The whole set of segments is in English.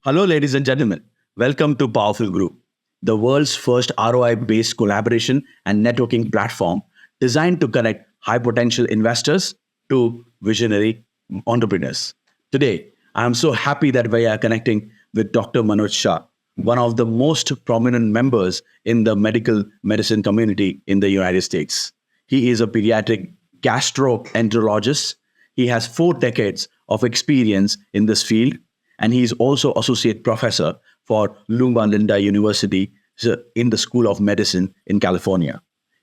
Hello, ladies and gentlemen. Welcome to Powerful Group, the world's first ROI based collaboration and networking platform designed to connect high potential investors to visionary entrepreneurs. Today, I am so happy that we are connecting with Dr. Manoj Shah, one of the most prominent members in the medical medicine community in the United States. He is a pediatric gastroenterologist. He has 4 decades of experience in this field, and he is also associate professor for Loma Linda University in the School of Medicine in California.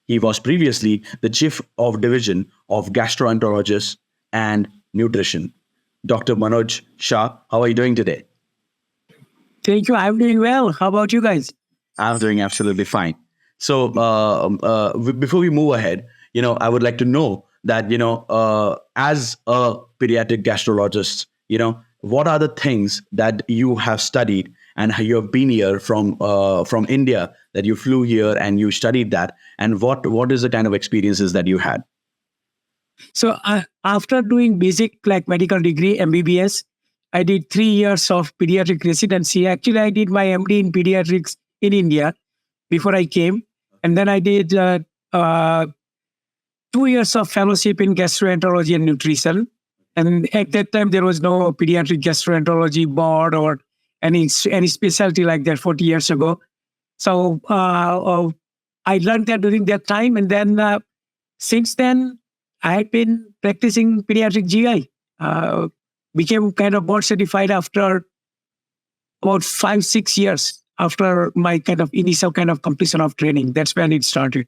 He was previously the chief of division of gastroenterologist and nutrition. Dr. Manoj Shah, how are you doing today? Thank you. I'm doing well. How about you guys? I'm doing absolutely fine. So before we move ahead, I would like to know that as a pediatric gastrologist, what are the things that you have studied and you have been here from India, that you flew here and you studied that, and what is the kind of experiences that you had? So after doing basic like medical degree, MBBS, I did 3 years of pediatric residency. Actually, I did my MD in pediatrics in India before I came. And then I did 2 years of fellowship in gastroenterology and nutrition. And at that time, there was no pediatric gastroenterology board or any specialty like that 40 years ago. So I learned that during that time. And then since then, I had been practicing pediatric GI. Became kind of board certified after about 5-6 years after my kind of initial kind of completion of training. That's when it started.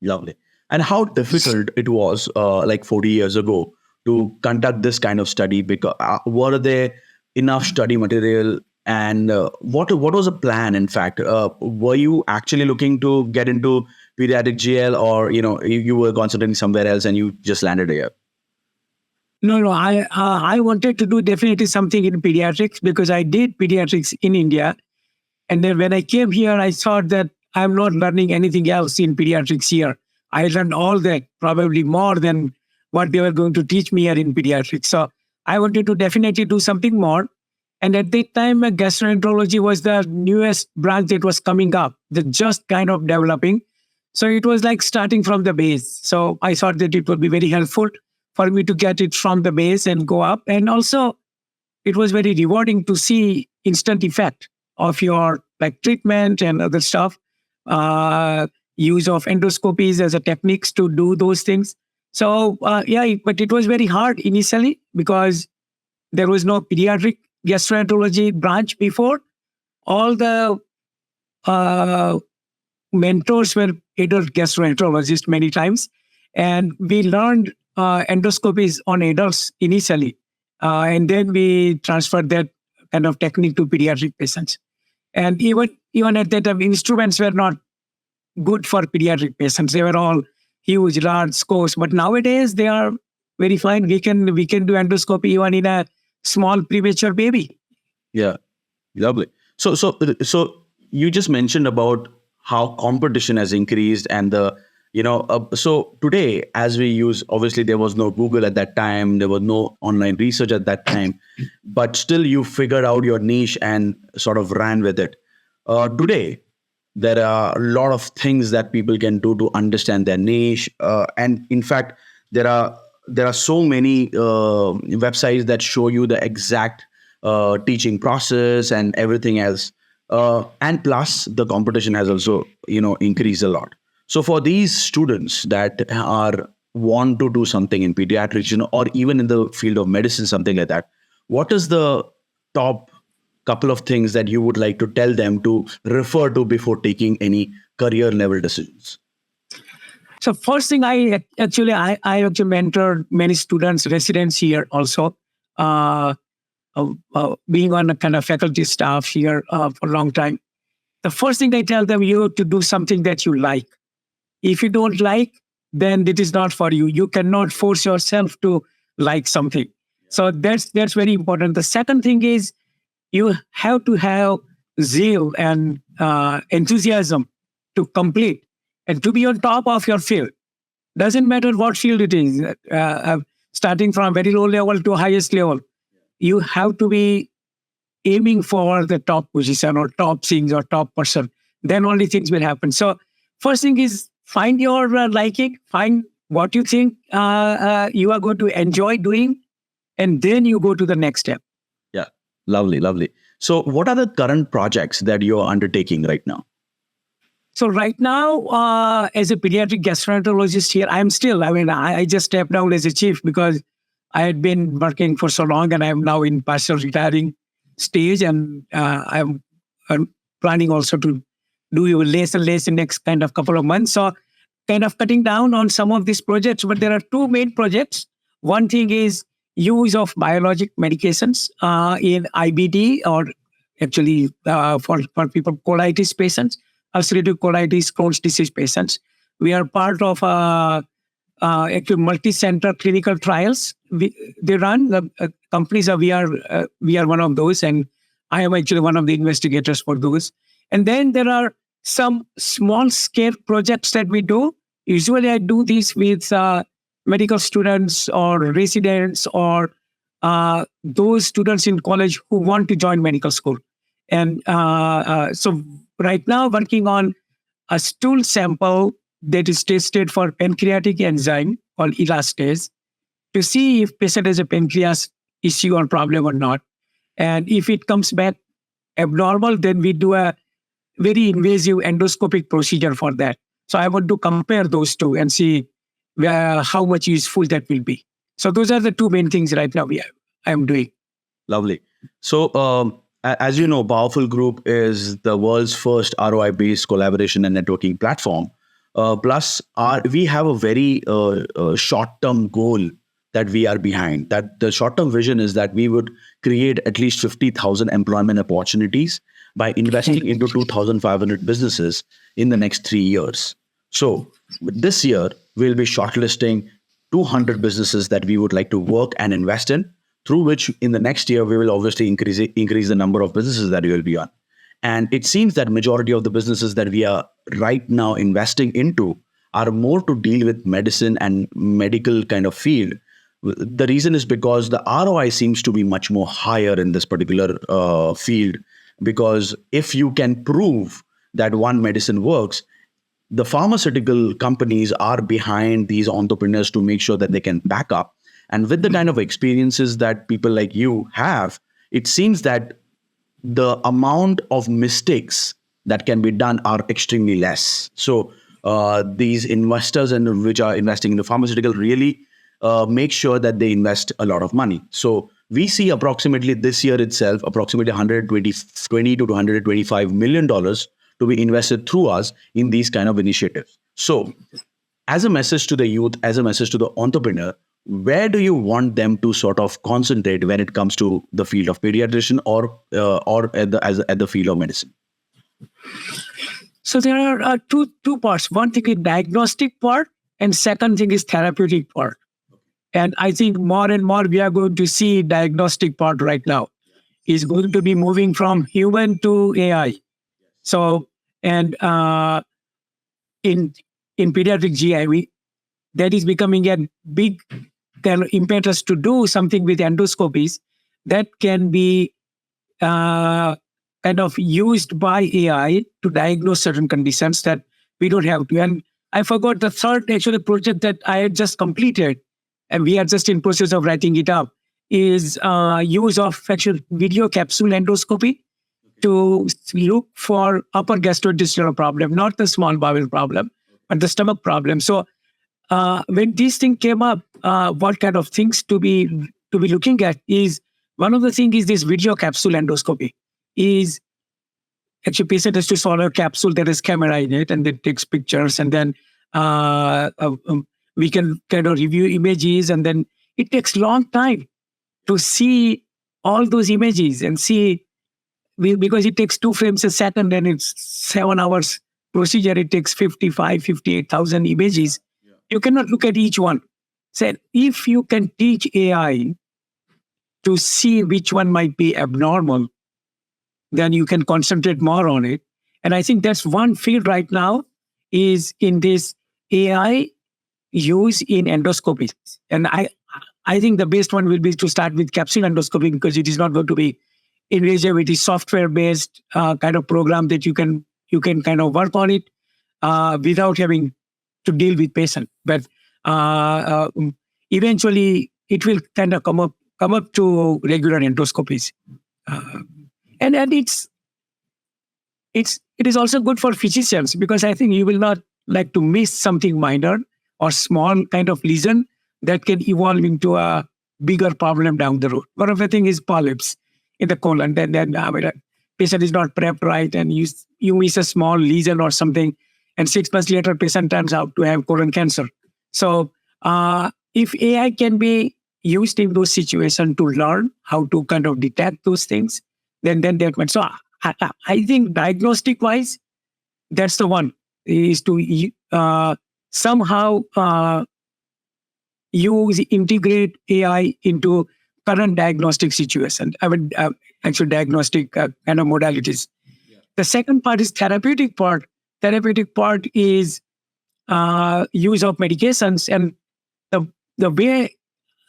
Lovely. And how difficult it was, like 40 years ago, to conduct this kind of study? Because were there enough study material, and what was the plan? In fact, were you actually looking to get into pediatric GL, or you were concentrating somewhere else and you just landed here? No. I wanted to do definitely something in pediatrics because I did pediatrics in India. And then when I came here, I thought that I'm not learning anything else in pediatrics here. I learned all that, probably more than what they were going to teach me here in pediatrics. So I wanted to definitely do something more. And at that time, gastroenterology was the newest branch that was coming up, that just kind of developing. So it was like starting from the base. So I thought that it would be very helpful for me to get it from the base and go up. And also, it was very rewarding to see instant effect of your like treatment and other stuff. Use of endoscopies as a techniques to do those things. So yeah, but it was very hard initially because there was no pediatric gastroenterology branch before. All the mentors were adult gastroenterologists many times, and we learned endoscopies on adults initially, and then we transferred that kind of technique to pediatric patients. And even at that time, instruments were not good for pediatric patients. They were all huge, large scopes. But nowadays they are very fine. We can do endoscopy even in a small premature baby. Yeah, lovely. So you just mentioned about how competition has increased, and so today, as we use, obviously there was no Google at that time, there was no online research at that time, but still you figured out your niche and sort of ran with it. Today, there are a lot of things that people can do to understand their niche, and in fact, there are so many websites that show you the exact teaching process and everything else. And plus, the competition has also increased a lot. So for these students that are want to do something in pediatrics, or even in the field of medicine, something like that, what is the top couple of things that you would like to tell them to refer to before taking any career level decisions? So first thing, I actually mentored many students, residents here also, being on a kind of faculty staff here for a long time. The first thing I tell them, you have to do something that you like. If you don't like, then it is not for you. You cannot force yourself to like something. So that's very important. The second thing is you have to have zeal and enthusiasm to complete and to be on top of your field. Doesn't matter what field it is, starting from very low level to highest level. You have to be aiming for the top position or top things or top person, then only things will happen. So first thing is find your liking, find what you think you are going to enjoy doing, and then you go to the next step. Yeah, lovely, lovely. So, what are the current projects that you're undertaking right now? So right now, as a pediatric gastroenterologist here, I just stepped down as a chief because I had been working for so long and I'm now in partial retiring stage. And I'm planning also to do less and less in next kind of couple of months. So kind of cutting down on some of these projects, but there are two main projects. One thing is use of biologic medications in IBD, or actually for people colitis patients, ulcerative colitis, Crohn's disease patients. We are part of actually multi-center clinical trials. They run the companies. We are one of those, and I am actually one of the investigators for those. And then there are some small scale projects that we do. Usually, I do this with medical students or residents or those students in college who want to join medical school. And so right now working on a stool sample that is tested for pancreatic enzyme called elastase to see if patient has a pancreas issue or problem or not. And if it comes back abnormal, then we do a very invasive endoscopic procedure for that. So I want to compare those two and see how much useful that will be. So those are the two main things right now I am doing. Lovely. So, as you know, Powerful Group is the world's first ROI-based collaboration and networking platform. Plus, we have a very short-term goal that we are behind. That the short-term vision is that we would create at least 50,000 employment opportunities by investing into 2,500 businesses in the next 3 years. So, this year we'll be shortlisting 200 businesses that we would like to work and invest in, through which in the next year we will obviously increase the number of businesses that we will be on. And it seems that majority of the businesses that we are right now investing into are more to deal with medicine and medical kind of field. The reason is because the ROI seems to be much more higher in this particular field, because if you can prove that one medicine works, the pharmaceutical companies are behind these entrepreneurs to make sure that they can back up. And with the kind of experiences that people like you have, it seems that the amount of mistakes that can be done are extremely less. So these investors and which are investing in the pharmaceutical really make sure that they invest a lot of money. So we see approximately this year itself, approximately 120 to $125 million to be invested through us in these kind of initiatives. So as a message to the youth, as a message to the entrepreneur, where do you want them to sort of concentrate when it comes to the field of pediatrician or at the field of medicine? So there are two parts. One thing is diagnostic part, and second thing is therapeutic part. And I think more and more we are going to see diagnostic part right now is going to be moving from human to AI. So and in pediatric GI, that is becoming a big kind of impetus to do something with endoscopies that can be kind of used by AI to diagnose certain conditions that we don't have to. And I forgot the third actually project that I had just completed, and we are just in process of writing it up, is use of actual video capsule endoscopy to look for upper gastrointestinal problem, not the small bowel problem, but the stomach problem. So when this thing came up, what kind of things to be looking at is one of the things is this video capsule endoscopy. Is actually patient has to swallow a capsule that has camera in it, and then takes pictures, and then we can kind of review images, and then it takes long time to see all those images and see because it takes 2 frames a second and it's 7 hours procedure. It takes 58,000 images. You cannot look at each one. So if you can teach AI to see which one might be abnormal, then you can concentrate more on it. And I think that's one field right now is in this AI use in endoscopy. And I think the best one will be to start with capsule endoscopy because it is not going to be Eraser, which is software-based kind of program that you can kind of work on it without having to deal with patient. But eventually, it will kind of come up to regular endoscopies, uh, and it is also good for physicians because I think you will not like to miss something minor or small kind of lesion that can evolve into a bigger problem down the road. One of the things is polyps in the colon. Then a patient is not prepped right, and you miss a small lesion or something, and 6 months later, patient turns out to have colon cancer. So if AI can be used in those situations to learn how to kind of detect those things, then that much. So I think diagnostic wise, that's the one is to somehow use integrate AI into current diagnostic situation. I mean, actual diagnostic kind of modalities. The second part is therapeutic part. Therapeutic part is use of medications, and the way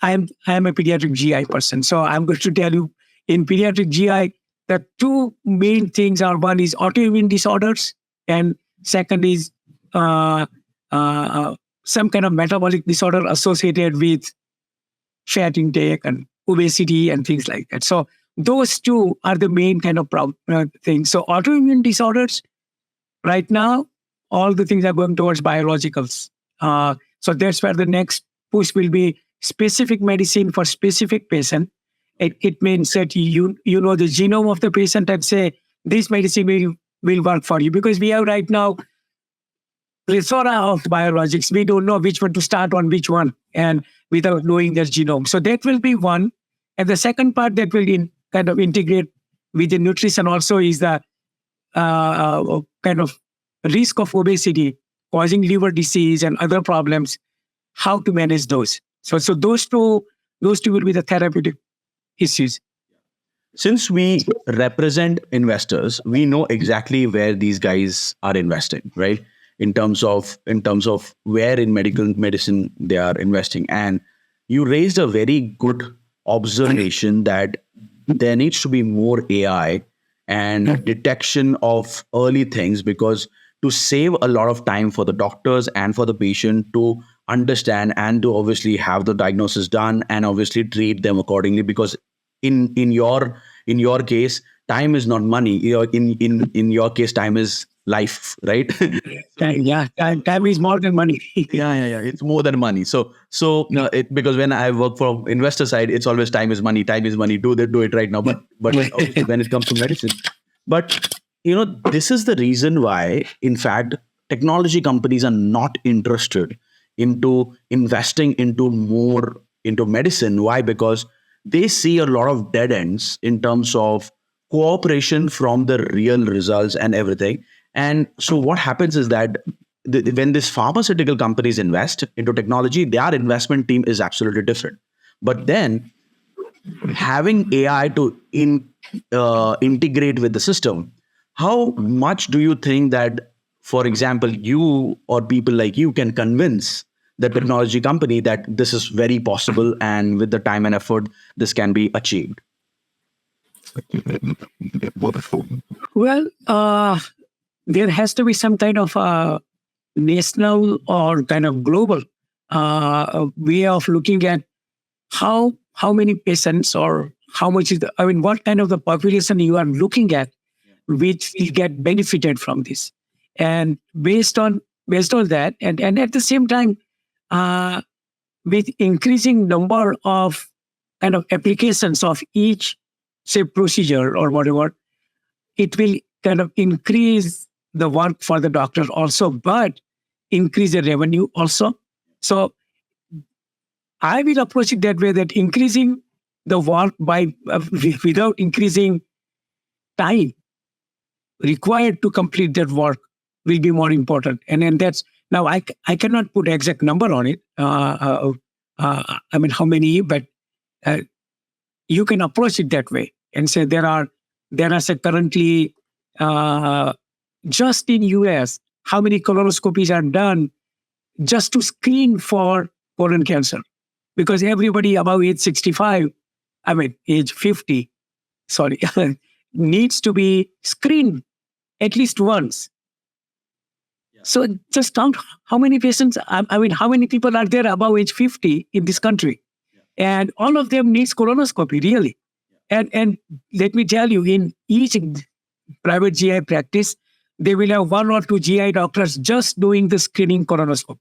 I am a pediatric GI person, so I'm going to tell you in pediatric GI the two main things are one is autoimmune disorders, and second is uh, some kind of metabolic disorder associated with fat intake and obesity and things like that. So those two are the main kind of things. So autoimmune disorders right now, all the things are going towards biologicals. So that's where the next push will be specific medicine for specific patient. It means that you know the genome of the patient and say this medicine will work for you because we have right now plethora of biologics. We don't know which one to start on which one and without knowing their genome. So that will be one. And the second part that will kind of integrate with the nutrition also is the kind of risk of obesity causing liver disease and other problems, how to manage those. So those two will be the therapeutic issues. Since we represent investors, we know exactly where these guys are investing, right? In terms of where in medical medicine they are investing. And you raised a very good observation that there needs to be more AI and detection of early things, because to save a lot of time for the doctors and for the patient to understand and to obviously have the diagnosis done and obviously treat them accordingly, because in your case, time is not money. In your case, time is life, right? Time is more than money. Yeah. It's more than money. Because when I work from investor side, it's always time is money. Time is money. Do it right now. But obviously when it comes to medicine, but this is the reason why, in fact, technology companies are not interested into investing into more into medicine. Why? Because they see a lot of dead ends in terms of cooperation from the real results and everything. And so what happens is that when these pharmaceutical companies invest into technology, their investment team is absolutely different. But then having AI to integrate with the system, how much do you think that, for example, you or people like you can convince the technology company that this is very possible and with the time and effort, this can be achieved? Well, there has to be some kind of national or kind of global way of looking at how many patients or how much is what kind of the population you are looking at which will get benefited from this, and based on that, and at the same time, uh, with increasing number of kind of applications of each say procedure or whatever, it will kind of increase the work for the doctor also, but increase the revenue also. So I will approach it that way, that increasing the work by without increasing time required to complete that work will be more important. And then that's now I cannot put exact number on it. How many, but uh, you can approach it that way and say there are say currently uh, just in US how many colonoscopies are done just to screen for colon cancer, because everybody above age 65, age 50, sorry, needs to be screened at least once. So just count how many patients, I mean, how many people are there above age 50 in this country? And all of them needs colonoscopy, really. And let me tell you, in each private GI practice, they will have one or two GI doctors just doing the screening colonoscopy.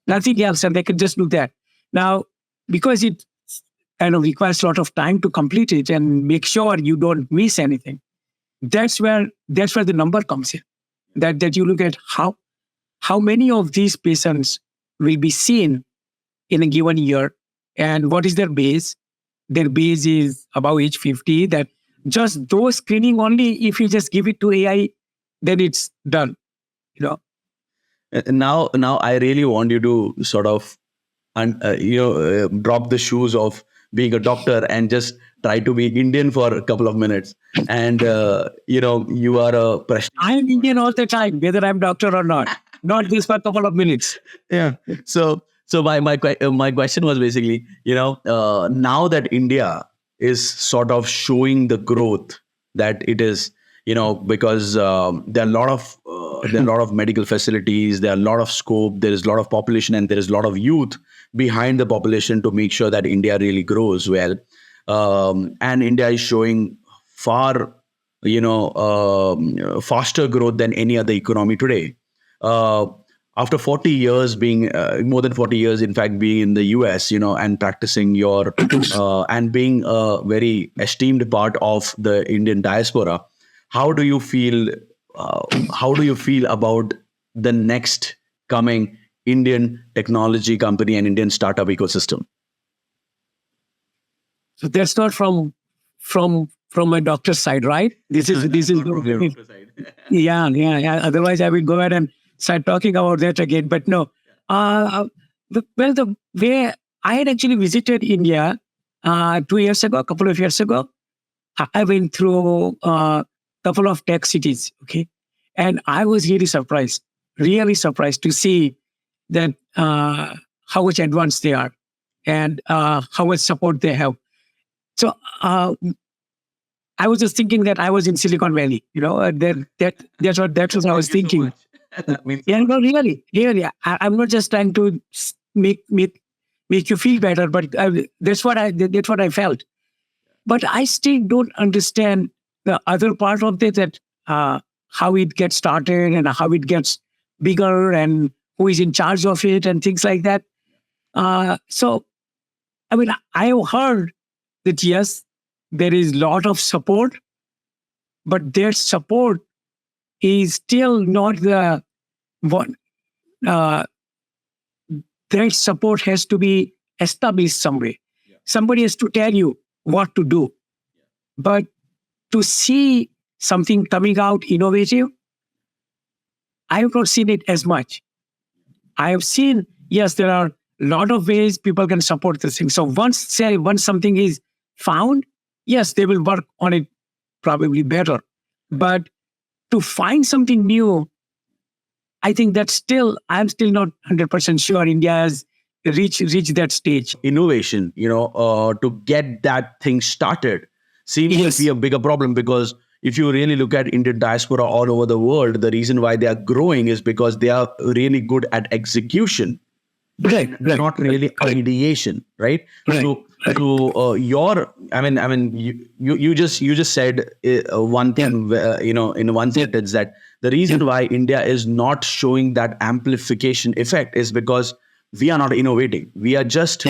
Nothing else, and they can just do that. Now, because it requires a lot of time to complete it and make sure you don't miss anything, that's where the number comes in. That you look at how many of these patients will be seen in a given year, and what is their base. Their base is above age 50. That just those screening only, if you just give it to AI, then it's done. Now I really want you to sort of drop the shoes of being a doctor and just try to be Indian for a couple of minutes. And you are a I'm Indian all the time, whether I'm doctor or not. Not this for a couple of minutes. Yeah. So my question was basically, now that India is sort of showing the growth that it is, because there are a lot of medical facilities, there are a lot of scope, there is a lot of population, and there is a lot of youth behind the population to make sure that India really grows well. And India is showing far, faster growth than any other economy today. After 40 years being more than 40 years, in fact, being in the US, and practicing your and being a very esteemed part of the Indian diaspora, how do you feel about the next coming Indian technology company and Indian startup ecosystem? So that's not from a doctor's side, right? This is yeah. Otherwise, I will go ahead and start talking about that again. But no, the way I had actually visited India 2 years ago, a couple of years ago, I went through a couple of tech cities, okay, and I was really surprised to see that how much advanced they are and how much support they have. So I was just thinking that I was in Silicon Valley, that's what I was thinking. Yeah, no, really. I'm not just trying to make you feel better, but that's what I felt. But I still don't understand the other part of it, that how it gets started and how it gets bigger and who is in charge of it and things like that. So, I mean, I have heard that yes, there is a lot of support, but their support is still not the one. That support has to be established some way. Somebody has to tell you what to do. But to see something coming out innovative, I have not seen it as much. I have seen, yes, there are a lot of ways people can support this thing. So once something is found, yes, they will work on it probably better. But to find something new, I think I'm still not 100% sure India has reached that stage. Innovation, to get that thing started seems to be a bigger problem, because if you really look at Indian diaspora all over the world, the reason why they are growing is because they are really good at execution. Right. Not really ideation, right? So you just said one thing, in one sentence, that the reason why India is not showing that amplification effect is because we are not innovating. We are just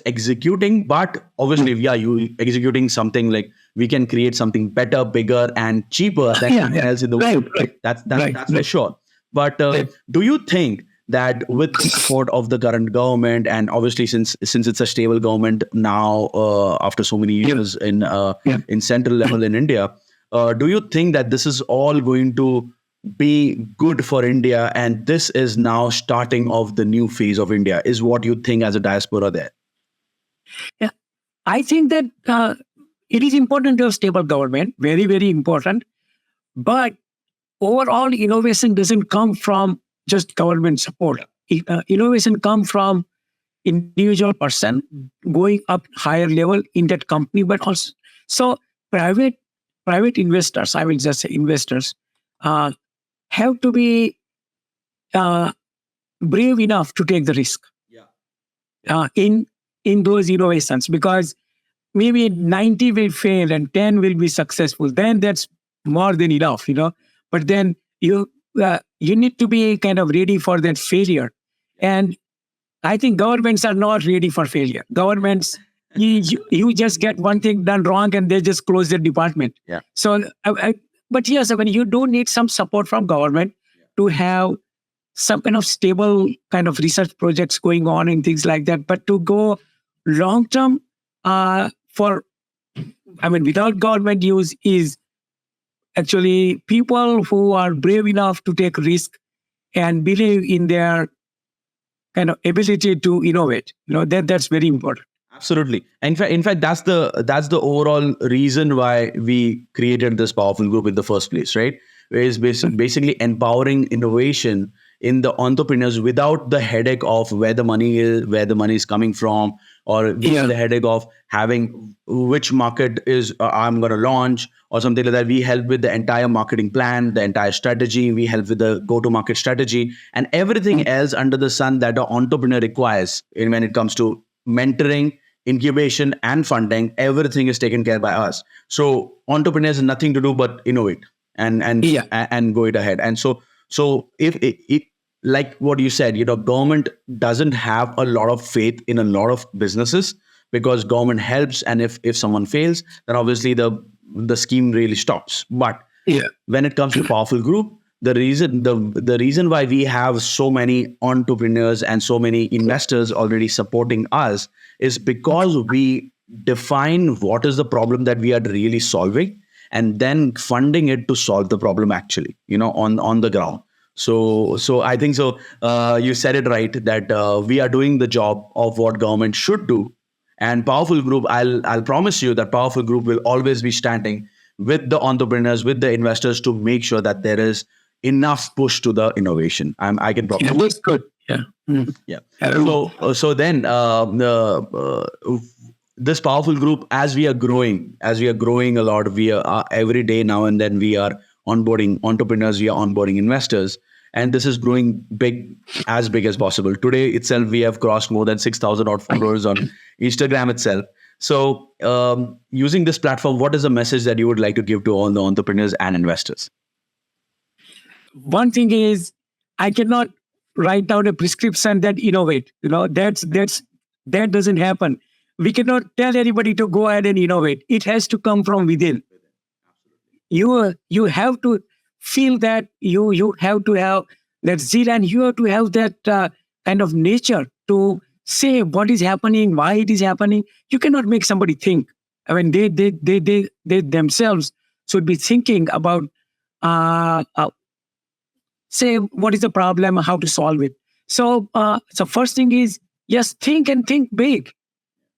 executing, but obviously we are executing something like we can create something better, bigger, and cheaper than anyone else in the world. That's for sure. But do you think that with the support of the current government, and obviously since it's a stable government now, after so many years in central level in India, do you think that this is all going to be good for India, and this is now starting of the new phase of India? Is what you think as a diaspora there? Yeah, I think that it is important to have stable government, very, very important. But overall, innovation doesn't come from just government support. Innovation comes from individual person going up higher level in that company, but also, so private private investors, I will just say investors, uh, have to be uh, brave enough to take the risk Yeah. In those innovations, because maybe 90 will fail and 10 will be successful. Then that's more than enough. But then you need to be kind of ready for that failure. And I think governments are not ready for failure. Governments, you just get one thing done wrong and they just close their department. Yeah. So, but yes, I mean, you do need some support from government to have some kind of stable kind of research projects going on and things like that. But to go long term, for I mean, without government use is actually people who are brave enough to take risk and believe in their kind of ability to innovate. That's very important. Absolutely. In fact, that's the overall reason why we created this powerful group in the first place, right? Where it's basically empowering innovation in the entrepreneurs without the headache of where the money is coming from, or Yeah. the headache of having which market is I'm going to launch or something like that. We help with the entire marketing plan, the entire strategy. We help with the go-to-market strategy and everything else under the sun that an entrepreneur requires when it comes to mentoring, incubation, and funding. Everything is taken care by us. So entrepreneurs have nothing to do but innovate and Yeah. and go it ahead. And so if it, like what you said, government doesn't have a lot of faith in a lot of businesses, because government helps, and if someone fails, then obviously the scheme really stops. But Yeah. when it comes to powerful group, the reason why we have so many entrepreneurs and so many investors already supporting us is because we define what is the problem that we are really solving, and then funding it to solve the problem actually, on the ground. So I think so. You said it right, that we are doing the job of what government should do. And powerful group, I'll promise you that powerful group will always be standing with the entrepreneurs, with the investors, to make sure that there is enough push to the innovation. I can promise. Yeah, that's good. Yeah. Mm. Yeah. Yeah. So then this powerful group, as we are growing a lot, we are every day now and then we are onboarding entrepreneurs, we are onboarding investors, and this is growing big as possible. Today itself, we have crossed more than 6,000 odd followers on Instagram itself. So using this platform, what is the message that you would like to give to all the entrepreneurs and investors? One thing is, I cannot write down a prescription that innovate. That doesn't happen. We cannot tell anybody to go ahead and innovate. It has to come from within. You have to feel that, you have to have that zeal, and you have to have that kind of nature to say what is happening, why it is happening. You cannot make somebody think. I mean, they themselves should be thinking about uh, uh, say what is the problem, how to solve it. So first thing is, yes, think and think big.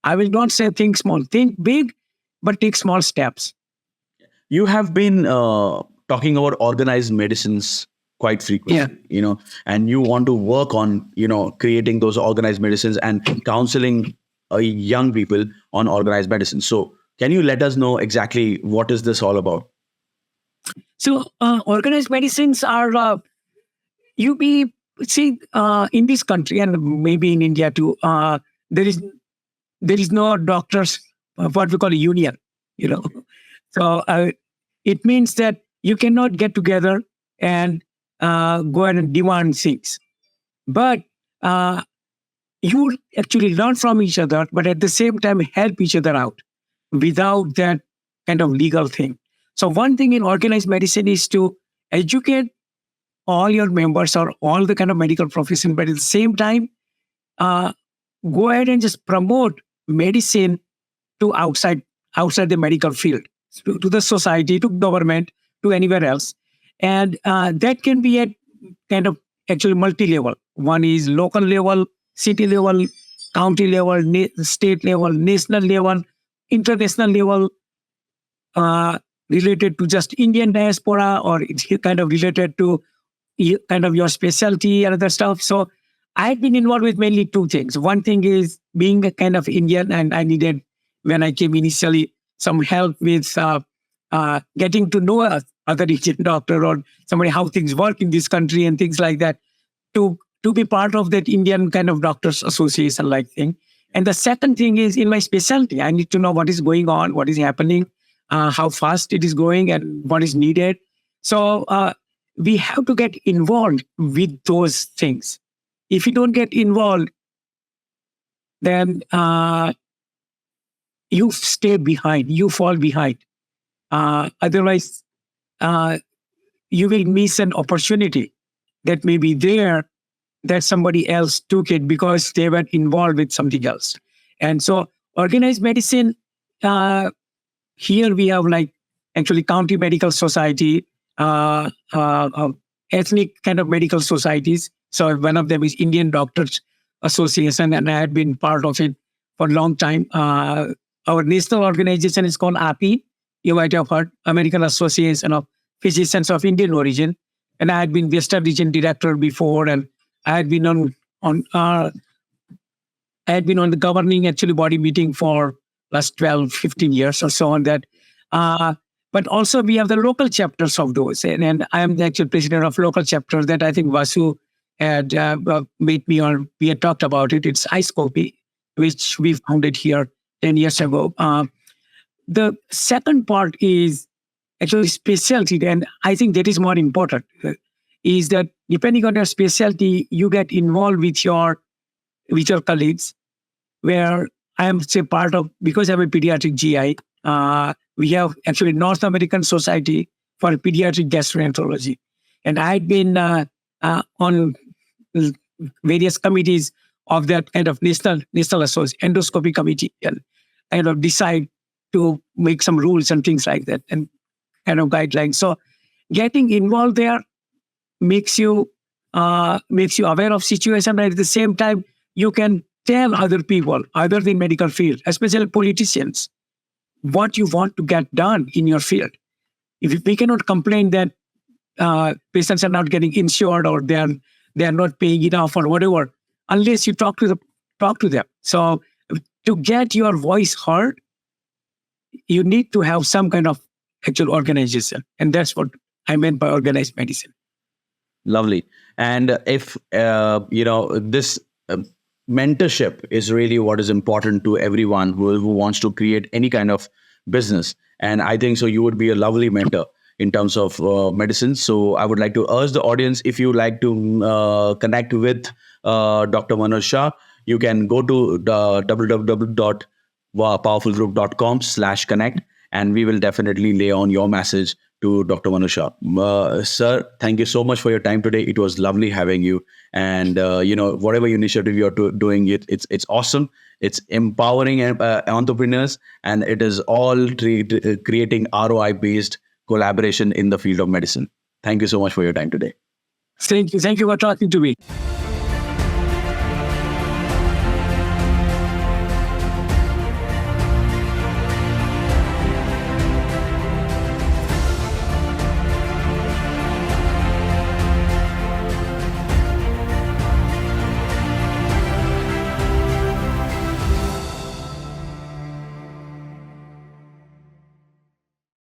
I will not say think small. Think big, but take small steps. You have been talking about organized medicines quite frequently, and you want to work on, creating those organized medicines and counseling young people on organized medicine. So can you let us know exactly what is this all about? So organized medicines are you be see in this country and maybe in India too. There is no doctors, what we call a union. You know, so it means that you cannot get together and go and demand things, but you actually learn from each other, but at the same time help each other out without that kind of legal thing. So one thing in organized medicine is to educate all your members or all the kind of medical profession, but at the same time, uh, go ahead and just promote medicine to outside the medical field, to the society, to government, to anywhere else. And that can be at kind of actually multi-level. One is local level, city level, county level, state level, national level, international level, related to just Indian diaspora, or it's kind of related to kind of your specialty and other stuff. So I've been involved with mainly two things. One thing is being a kind of Indian, and I needed, when I came initially, some help with getting to know other Indian doctor or somebody how things work in this country and things like that, to be part of that Indian kind of doctors association like thing. And the second thing is in my specialty, I need to know what is going on, what is happening, how fast it is going, and what is needed. So we have to get involved with those things. If you don't get involved, then you stay behind, you fall behind. Otherwise, uh, you will miss an opportunity that may be there that somebody else took it because they were involved with something else. And so, organized medicine, uh, here we have like actually county medical society, ethnic kind of medical societies. So one of them is Indian Doctors Association, and I had been part of it for a long time. Our national organization is called API. You might have heard, American Association of Physicians of Indian Origin. And I had been Western Region Director before, and I had been on I had been on the governing actually body meeting for last 12, 15 years or so on that. Uh, but also we have the local chapters of those. And I am the actual president of local chapters that I think Vasu had made me on. We had talked about it. It's IceCopy, which we founded here 10 years ago. The second part is actually specialty. And I think that is more important, is that depending on your specialty, you get involved with your colleagues, where I am say part of, because I'm a pediatric GI, we have actually North American Society for Pediatric Gastroenterology. And I had been on various committees of that kind of national endoscopy committee, and kind of decide to make some rules and things like that and kind of guidelines. So getting involved there makes you aware of situation, and at the same time you can tell other people, other than medical field, especially politicians, what you want to get done in your field. If we cannot complain that patients are not getting insured or they are not paying enough or whatever, unless you talk to them. So to get your voice heard, you need to have some kind of actual organization, and that's what I meant by organized medicine. Lovely. And if this mentorship is really what is important to everyone who wants to create any kind of business, and I think so you would be a lovely mentor in terms of medicine. So I would like to urge the audience, if you like to connect with Dr. Manoj Shah, you can go to www.powerfulgroup.com/connect, and we will definitely lay on your message to Dr. Manoj Shah. Sir, thank you so much for your time today. It was lovely having you, and whatever initiative you're doing, it's awesome. It's empowering entrepreneurs, and it is all creating ROI based collaboration in the field of medicine. Thank you so much for your time today. Thank you for talking to me.